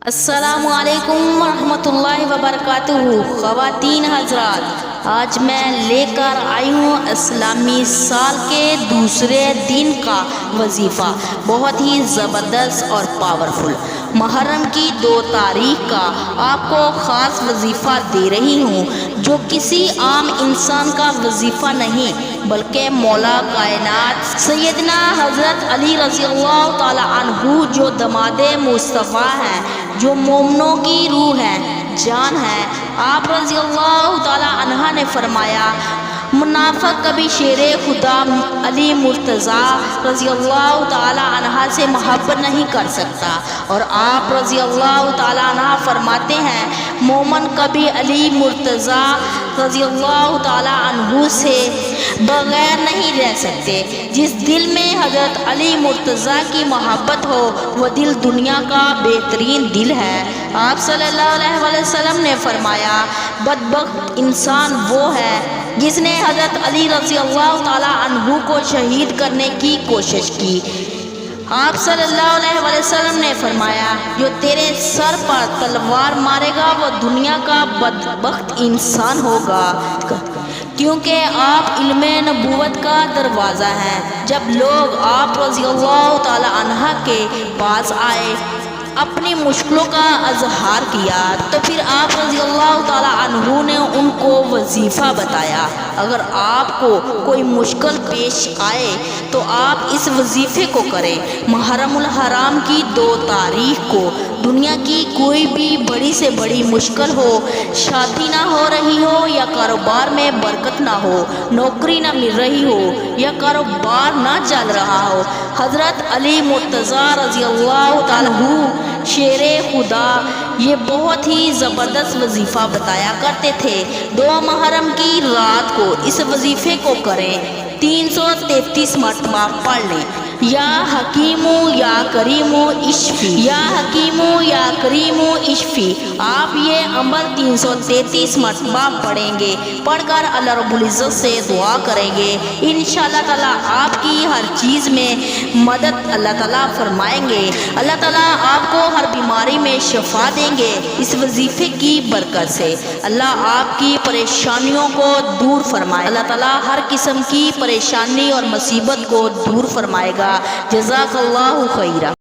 السلام علیکم ورحمۃ اللہ وبرکاتہ۔ خواتین حضرات، آج میں لے کر آئی ہوں اسلامی سال کے دوسرے دن کا وظیفہ، بہت ہی زبردست اور پاورفل۔ محرم کی 2 تاریخ کا آپ کو خاص وظیفہ دے رہی ہوں، جو کسی عام انسان کا وظیفہ نہیں بلکہ مولا کائنات سیدنا حضرت علی رضی اللہ تعالی عنہ، جو داماد مصطفیٰ ہیں، جو مومنوں کی روح ہے، جان ہے، آپ رضی اللہ تعالی عنہ نے فرمایا، منافق کبھی شیر خدا علی مرتضیٰ رضی اللہ تعالی عنہ سے محبت نہیں کر سکتا، اور آپ رضی اللہ تعالی عنہ فرماتے ہیں، مومن کبھی علی مرتضیٰ رضی اللہ تعالی عنہ سے بغیر نہیں رہ سکتے۔ جس دل میں حضرت علی مرتضیٰ کی محبت ہو، وہ دل دنیا کا بہترین دل ہے۔ آپ صلی اللہ علیہ وسلم نے فرمایا، بدبخت انسان وہ ہے جس نے حضرت علی رضی اللہ تعالی عنہ کو شہید کرنے کی کوشش کی۔ آپ صلی اللہ علیہ وسلم نے فرمایا، جو تیرے سر پر تلوار مارے گا وہ دنیا کا بدبخت انسان ہوگا، کیونکہ آپ علم نبوت کا دروازہ ہیں۔ جب لوگ آپ رضی اللہ تعالی عنہ کے پاس آئے، اپنی مشکلوں کا اظہار کیا، تو پھر آپ رضی اللہ تعالی عنہ نے ان کو وظیفہ بتایا۔ اگر آپ کو کوئی مشکل پیش آئے تو آپ اس وظیفے کو کریں۔ محرم الحرام کی 2 تاریخ کو دنیا کی کوئی بھی بڑی سے بڑی مشکل ہو، شادی نہ ہو رہی ہو، یا کاروبار میں برکت نہ ہو، نوکری نہ مل رہی ہو، یا کاروبار نہ چل رہا ہو، حضرت علی مرتضیٰ رضی اللہ تعالی عنہ شیر خدا یہ بہت ہی زبردست وظیفہ بتایا کرتے تھے۔ 2 محرم کی رات کو اس وظیفے کو کریں، 333 مرتبہ پڑھ لیں، یا حکیم یا کریم اشفی، یا حکیم یا کریم اشفی۔ آپ یہ عمل 333 مرتبہ پڑھیں گے، پڑھ کر اللہ رب العزت سے دعا کریں گے، انشاءاللہ تعالیٰ آپ کی ہر چیز میں مدد اللہ تعالیٰ فرمائیں گے۔ اللہ تعالیٰ آپ کو ہر بیماری میں شفا دیں گے اس وظیفے کی برکت سے۔ اللہ آپ کی پریشانیوں کو دور فرمائے، اللہ تعالیٰ ہر قسم کی پریشانی اور مصیبت کو دور فرمائے گا۔ جزاک اللہ خیرہ۔